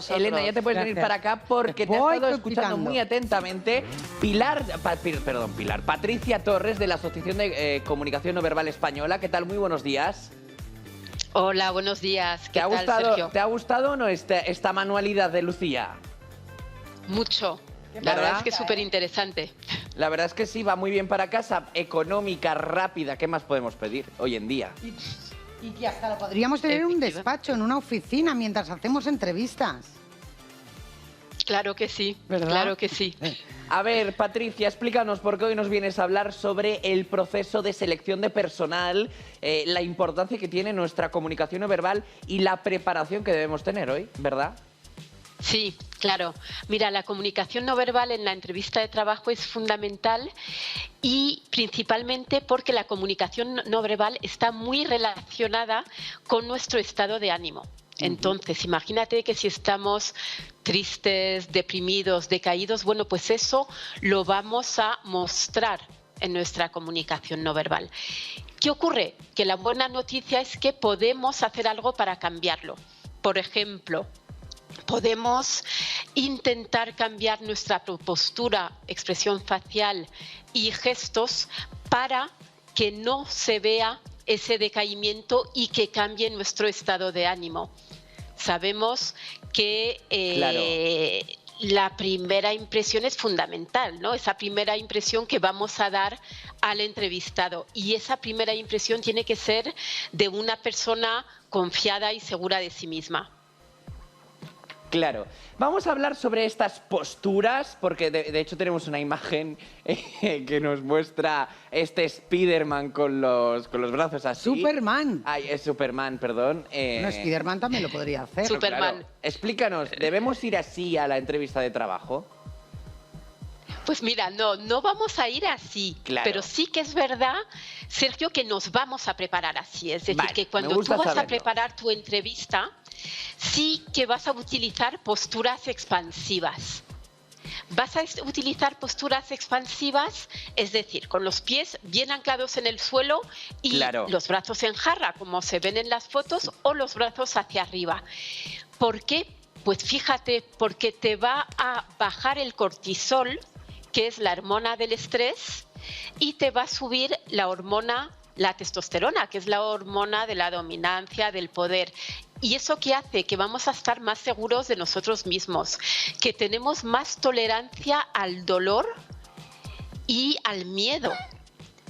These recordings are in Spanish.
Elena, ya te puedes venir para acá porque te he estado escuchando muy atentamente. Patricia Torres, de la Asociación de Comunicación No Verbal Española. ¿Qué tal? Muy buenos días. Hola, buenos días. ¿Qué tal, Sergio? ¿Te ha gustado o no esta manualidad de Lucía? Mucho. La verdad es que es súper interesante. La verdad es que sí, va muy bien para casa, económica, rápida. ¿Qué más podemos pedir hoy en día? Y que hasta lo podríamos tener en un despacho, en una oficina, mientras hacemos entrevistas. Claro que sí, ¿verdad? Claro que sí. A ver, Patricia, explícanos por qué hoy nos vienes a hablar sobre el proceso de selección de personal, la importancia que tiene nuestra comunicación no verbal y la preparación que debemos tener hoy, ¿verdad? Sí, claro. Mira, la comunicación no verbal en la entrevista de trabajo es fundamental y principalmente porque la comunicación no verbal está muy relacionada con nuestro estado de ánimo. Entonces, imagínate que si estamos tristes, deprimidos, decaídos, bueno, pues eso lo vamos a mostrar en nuestra comunicación no verbal. ¿Qué ocurre? Que la buena noticia es que podemos hacer algo para cambiarlo. Por ejemplo, podemos intentar cambiar nuestra postura, expresión facial y gestos para que no se vea ese decaimiento y que cambie nuestro estado de ánimo. Sabemos que la primera impresión es fundamental, ¿no? Esa primera impresión que vamos a dar al entrevistado. Y esa primera impresión tiene que ser de una persona confiada y segura de sí misma. Claro. Vamos a hablar sobre estas posturas, porque de hecho tenemos una imagen que nos muestra este Spiderman con los brazos así. Superman. Ay, es Superman, perdón. No, Spiderman también lo podría hacer. Superman. Claro. Explícanos, ¿debemos ir así a la entrevista de trabajo? Pues mira, no vamos a ir así, claro. Pero sí que es verdad, Sergio, que nos vamos a preparar así. Es decir, que cuando tú vas a preparar tu entrevista, sí que vas a utilizar posturas expansivas. Vas a utilizar posturas expansivas, es decir, con los pies bien anclados en el suelo y los brazos en jarra, como se ven en las fotos, o los brazos hacia arriba. ¿Por qué? Pues fíjate, porque te va a bajar el cortisol, que es la hormona del estrés, y te va a subir la testosterona, que es la hormona de la dominancia, del poder. ¿Y eso qué hace? Que vamos a estar más seguros de nosotros mismos, que tenemos más tolerancia al dolor y al miedo.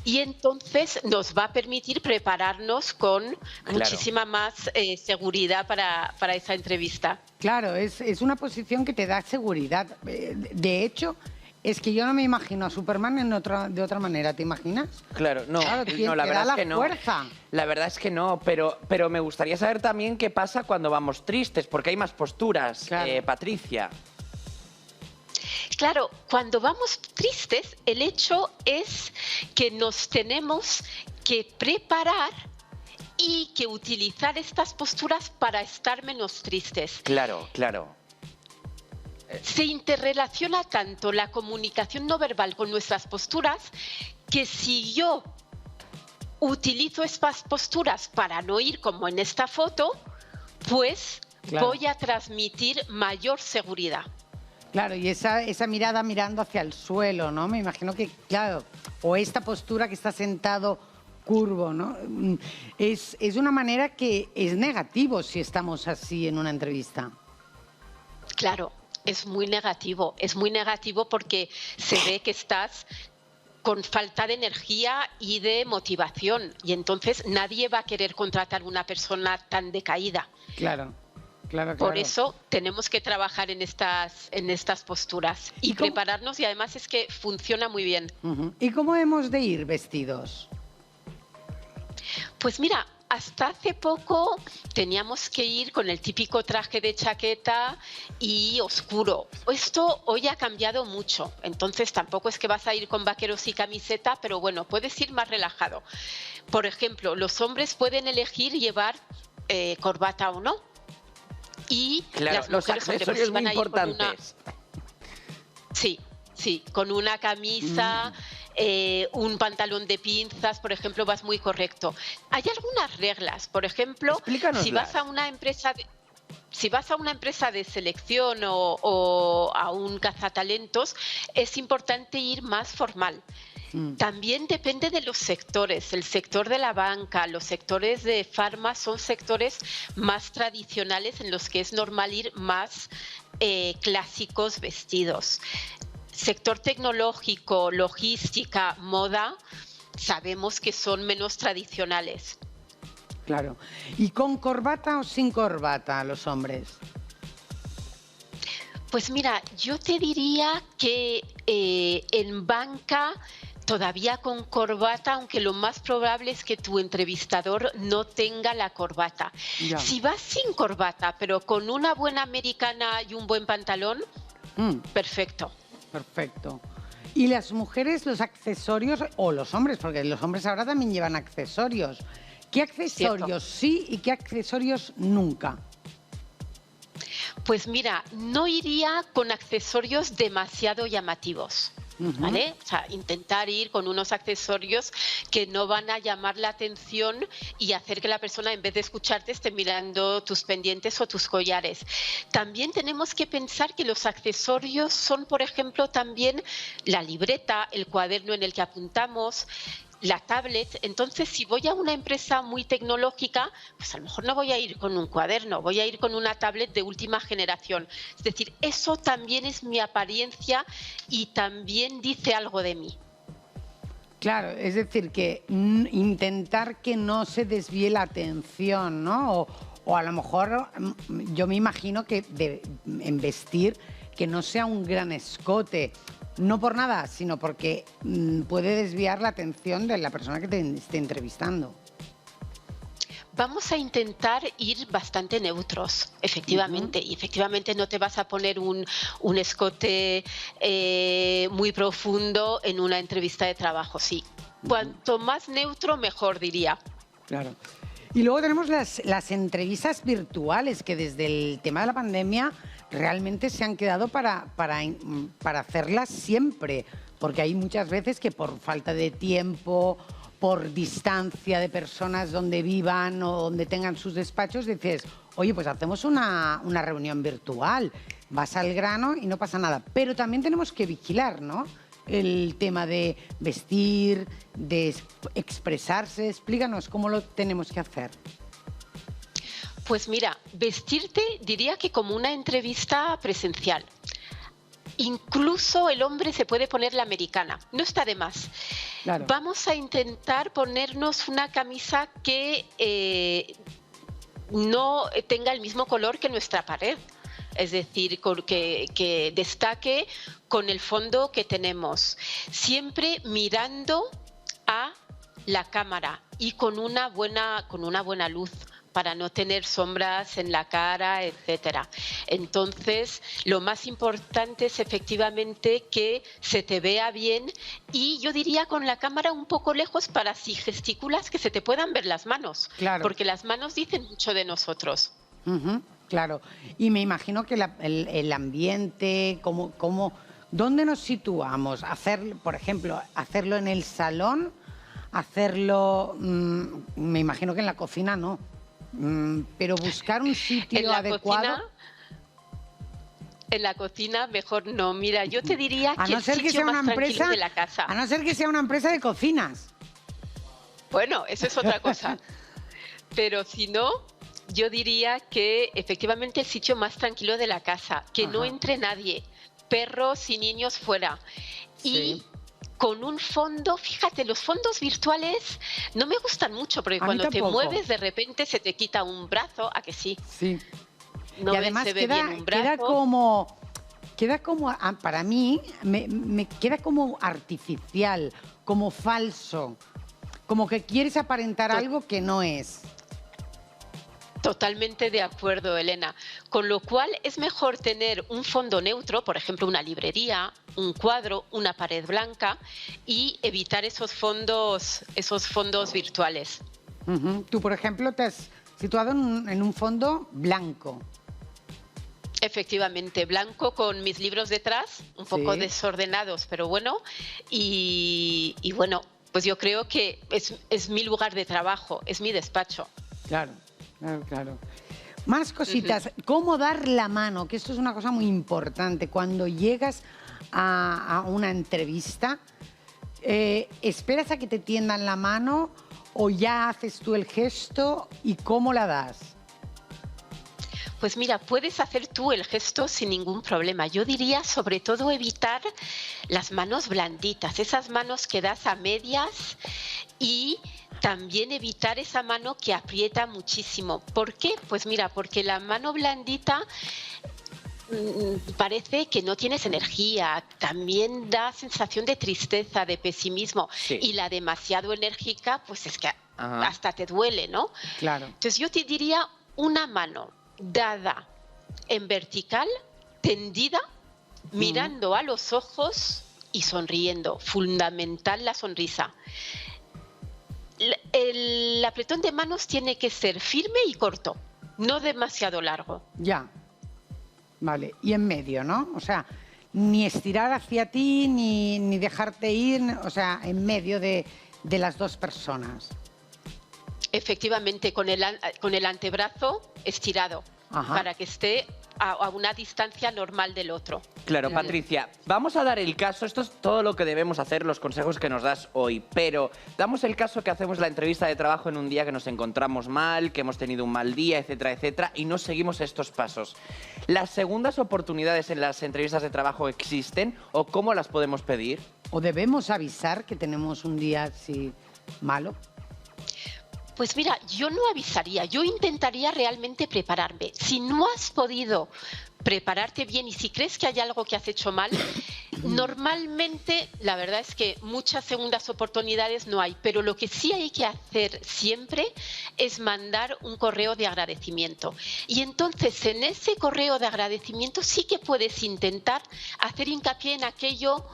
Y entonces nos va a permitir prepararnos con muchísima más seguridad para esa entrevista. Claro, es una posición que te da seguridad. De hecho, es que yo no me imagino a Superman de otra manera, ¿te imaginas? Claro, no, claro, la verdad es que no. Fuerza. La verdad es que no, pero me gustaría saber también qué pasa cuando vamos tristes, porque hay más posturas, Patricia. Claro, cuando vamos tristes, el hecho es que nos tenemos que preparar y que utilizar estas posturas para estar menos tristes. Claro, claro. Se interrelaciona tanto la comunicación no verbal con nuestras posturas que si yo utilizo estas posturas para no ir como en esta foto, pues voy a transmitir mayor seguridad. Claro, y esa mirada mirando hacia el suelo, ¿no? Me imagino que, claro, o esta postura que está sentado curvo, ¿no? Es una manera que es negativo si estamos así en una entrevista. Claro. Es muy negativo porque se ve que estás con falta de energía y de motivación y entonces nadie va a querer contratar a una persona tan decaída. Claro. Por eso tenemos que trabajar en estas posturas y prepararnos, y además es que funciona muy bien. ¿Y cómo hemos de ir vestidos? Pues mira, hasta hace poco teníamos que ir con el típico traje de chaqueta y oscuro. Esto hoy ha cambiado mucho, entonces tampoco es que vas a ir con vaqueros y camiseta, pero bueno, puedes ir más relajado. Por ejemplo, los hombres pueden elegir llevar corbata o no. Y las mujeres, los accesorios muy importantes. Sí, con una camisa, un pantalón de pinzas, por ejemplo, vas muy correcto. Hay algunas reglas, por ejemplo, si vas a una empresa Si vas a una empresa de selección o a un cazatalentos, es importante ir más formal. También depende de los sectores. El sector de la banca, los sectores de farma son sectores más tradicionales en los que es normal ir más clásicos vestidos. Sector tecnológico, logística, moda, sabemos que son menos tradicionales. Claro. ¿Y con corbata o sin corbata los hombres? Pues mira, yo te diría que en banca todavía con corbata, aunque lo más probable es que tu entrevistador no tenga la corbata. Ya. Si vas sin corbata, pero con una buena americana y un buen pantalón, perfecto. Perfecto. ¿Y las mujeres, los accesorios, o los hombres, porque los hombres ahora también llevan accesorios? ¿Qué accesorios sí y qué accesorios nunca? Pues mira, no iría con accesorios demasiado llamativos. ¿Vale? O sea, intentar ir con unos accesorios que no van a llamar la atención y hacer que la persona, en vez de escucharte, esté mirando tus pendientes o tus collares. También tenemos que pensar que los accesorios son, por ejemplo, también la libreta, el cuaderno en el que apuntamos, la tablet. Entonces, si voy a una empresa muy tecnológica, pues a lo mejor no voy a ir con un cuaderno, voy a ir con una tablet de última generación. Es decir, eso también es mi apariencia y también dice algo de mí. Claro, es decir, que intentar que no se desvíe la atención, ¿no? O a lo mejor yo me imagino que en vestir que no sea un gran escote. No por nada, sino porque puede desviar la atención de la persona que te esté entrevistando. Vamos a intentar ir bastante neutros, efectivamente. Y efectivamente no te vas a poner un escote muy profundo en una entrevista de trabajo, sí. Cuanto más neutro, mejor, diría. Claro. Y luego tenemos las entrevistas virtuales, que desde el tema de la pandemia realmente se han quedado para hacerlas siempre, porque hay muchas veces que por falta de tiempo, por distancia de personas donde vivan o donde tengan sus despachos, dices, oye, pues hacemos una reunión virtual, vas al grano y no pasa nada. Pero también tenemos que vigilar, ¿no? El tema de vestir, de expresarse. Explícanos cómo lo tenemos que hacer. Pues mira, vestirte diría que como una entrevista presencial. Incluso el hombre se puede poner la americana, no está de más. Claro. Vamos a intentar ponernos una camisa que no tenga el mismo color que nuestra pared. Es decir, que destaque con el fondo que tenemos. Siempre mirando a la cámara y con una buena luz, para no tener sombras en la cara, etcétera. Entonces, lo más importante es efectivamente que se te vea bien y yo diría con la cámara un poco lejos para si gesticulas que se te puedan ver las manos. Claro. Porque las manos dicen mucho de nosotros. Claro. Y me imagino que el ambiente, ¿dónde nos situamos? Por ejemplo, hacerlo en el salón, hacerlo, me imagino que en la cocina no. Pero buscar un sitio adecuado. En la cocina mejor no. Mira, yo te diría que el sitio más tranquilo de la casa. A no ser que sea una empresa de cocinas. Bueno, eso es otra cosa. Pero si no, yo diría que efectivamente el sitio más tranquilo de la casa, que no entre nadie, perros y niños fuera. Sí. Y con un fondo, fíjate, los fondos virtuales no me gustan mucho porque cuando te mueves de repente se te quita un brazo, ¿a que sí? Sí. No y además se ve bien un brazo. Queda como, para mí, me queda como artificial, como falso, como que quieres aparentar algo que no es. Totalmente de acuerdo, Elena. Con lo cual es mejor tener un fondo neutro, por ejemplo, una librería, un cuadro, una pared blanca y evitar esos fondos virtuales. Tú, por ejemplo, te has situado en un fondo blanco. Efectivamente, blanco con mis libros detrás, un poco desordenados, pero bueno. Y bueno, pues yo creo que es mi lugar de trabajo, es mi despacho. Claro. Claro. Más cositas. ¿Cómo dar la mano? Que esto es una cosa muy importante. Cuando llegas a una entrevista, ¿esperas a que te tiendan la mano o ya haces tú el gesto y cómo la das? Pues mira, puedes hacer tú el gesto sin ningún problema. Yo diría sobre todo evitar las manos blanditas, esas manos que das a medias, y también evitar esa mano que aprieta muchísimo. ¿Por qué? Pues mira, porque la mano blandita parece que no tienes energía, también da sensación de tristeza, de pesimismo, Sí. y la demasiado enérgica, pues es que Ajá. hasta te duele, ¿no? Claro. Entonces yo te diría una mano dada en vertical, tendida, mirando a los ojos y sonriendo. Fundamental la sonrisa. El apretón de manos tiene que ser firme y corto, no demasiado largo. Ya. Vale. Y en medio, ¿no? O sea, ni estirar hacia ti, ni dejarte ir, o sea, en medio de las dos personas. Efectivamente, con el antebrazo estirado, Ajá. para que esté a una distancia normal del otro. Claro, Claro. Patricia, vamos a dar el caso, esto es todo lo que debemos hacer, los consejos que nos das hoy, pero damos el caso que hacemos la entrevista de trabajo en un día que nos encontramos mal, que hemos tenido un mal día, etcétera, etcétera, y no seguimos estos pasos. ¿Las segundas oportunidades en las entrevistas de trabajo existen o cómo las podemos pedir? ¿O debemos avisar que tenemos un día así malo? Pues mira, yo no avisaría, yo intentaría realmente prepararme. Si no has podido prepararte bien y si crees que hay algo que has hecho mal, normalmente la verdad es que muchas segundas oportunidades no hay, pero lo que sí hay que hacer siempre es mandar un correo de agradecimiento. Y entonces en ese correo de agradecimiento sí que puedes intentar hacer hincapié en aquello,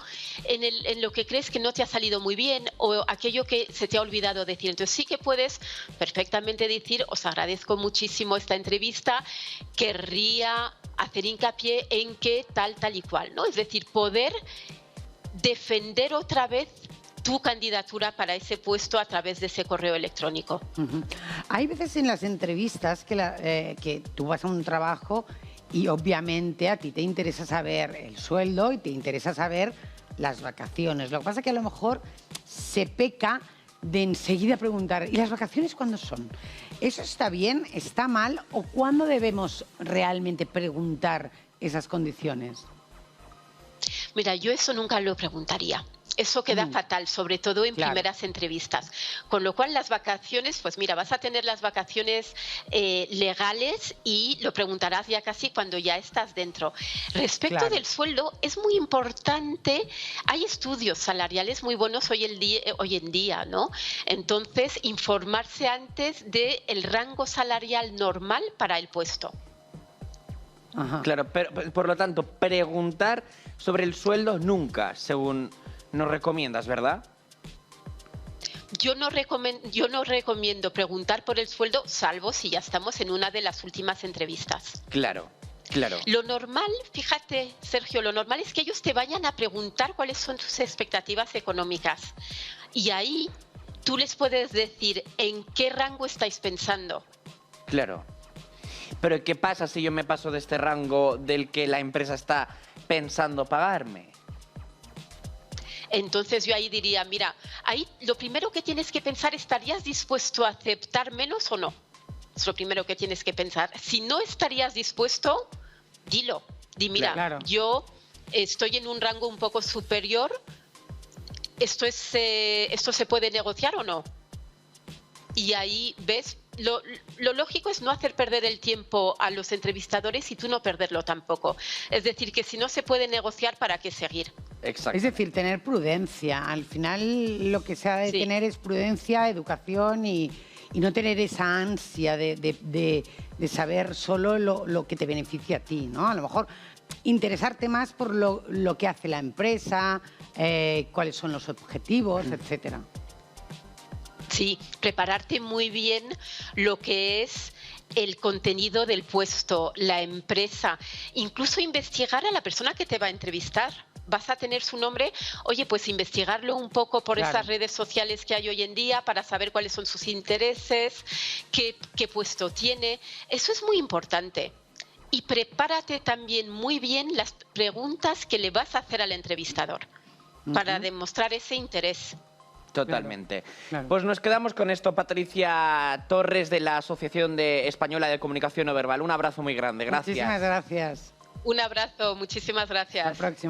en lo que crees que no te ha salido muy bien o aquello que se te ha olvidado decir. Entonces sí que puedes perfectamente decir: os agradezco muchísimo esta entrevista, querría hacer hincapié en que tal y cual, ¿no? Es decir, poder defender otra vez tu candidatura para ese puesto a través de ese correo electrónico. Ujú. Hay veces en las entrevistas que tú vas a un trabajo y obviamente a ti te interesa saber el sueldo y te interesa saber las vacaciones. Lo que pasa es que a lo mejor se peca de enseguida preguntar: ¿y las vacaciones cuándo son? ¿Eso está bien, está mal o cuándo debemos realmente preguntar esas condiciones? Mira, yo eso nunca lo preguntaría. Eso queda fatal, sobre todo en Claro. primeras entrevistas. Con lo cual, las vacaciones, pues mira, vas a tener las vacaciones legales y lo preguntarás ya casi cuando ya estás dentro. Respecto Claro. del sueldo, es muy importante. Hay estudios salariales muy buenos hoy en día, ¿no? Entonces, informarse antes del rango salarial normal para el puesto. Ajá. Claro, pero por lo tanto, preguntar sobre el sueldo nunca, según nos recomiendas, ¿verdad? Yo no recomiendo preguntar por el sueldo, salvo si ya estamos en una de las últimas entrevistas. Claro, claro. Lo normal, fíjate, Sergio, lo normal es que ellos te vayan a preguntar cuáles son tus expectativas económicas. Y ahí tú les puedes decir en qué rango estáis pensando. Claro. Pero ¿qué pasa si yo me paso de este rango del que la empresa está pensando pagarme? Entonces yo ahí diría, mira, ahí lo primero que tienes que pensar: ¿estarías dispuesto a aceptar menos o no? Es lo primero que tienes que pensar. Si no estarías dispuesto, dilo. Di, mira, Claro. yo estoy en un rango un poco superior, ¿esto se puede negociar o no? Y ahí ves, lo lógico es no hacer perder el tiempo a los entrevistadores y tú no perderlo tampoco. Es decir, que si no se puede negociar, ¿para qué seguir? Exacto. Es decir, tener prudencia. Al final lo que se ha de Sí. tener es prudencia, educación y no tener esa ansia de saber solo lo que te beneficia a ti, ¿no? A lo mejor interesarte más por lo que hace la empresa, cuáles son los objetivos, etcétera. Sí, prepararte muy bien lo que es el contenido del puesto, la empresa, incluso investigar a la persona que te va a entrevistar. vas a tener su nombre, oye, pues investigarlo un poco por Claro. esas redes sociales que hay hoy en día para saber cuáles son sus intereses, qué puesto tiene. Eso es muy importante. Y prepárate también muy bien las preguntas que le vas a hacer al entrevistador para demostrar ese interés. Totalmente. claro. Pues nos quedamos con esto, Patricia Torres, de la Asociación Española de Comunicación No Verbal. Un abrazo muy grande. Gracias. Muchísimas gracias. Un abrazo, muchísimas Hasta la gracias. próxima.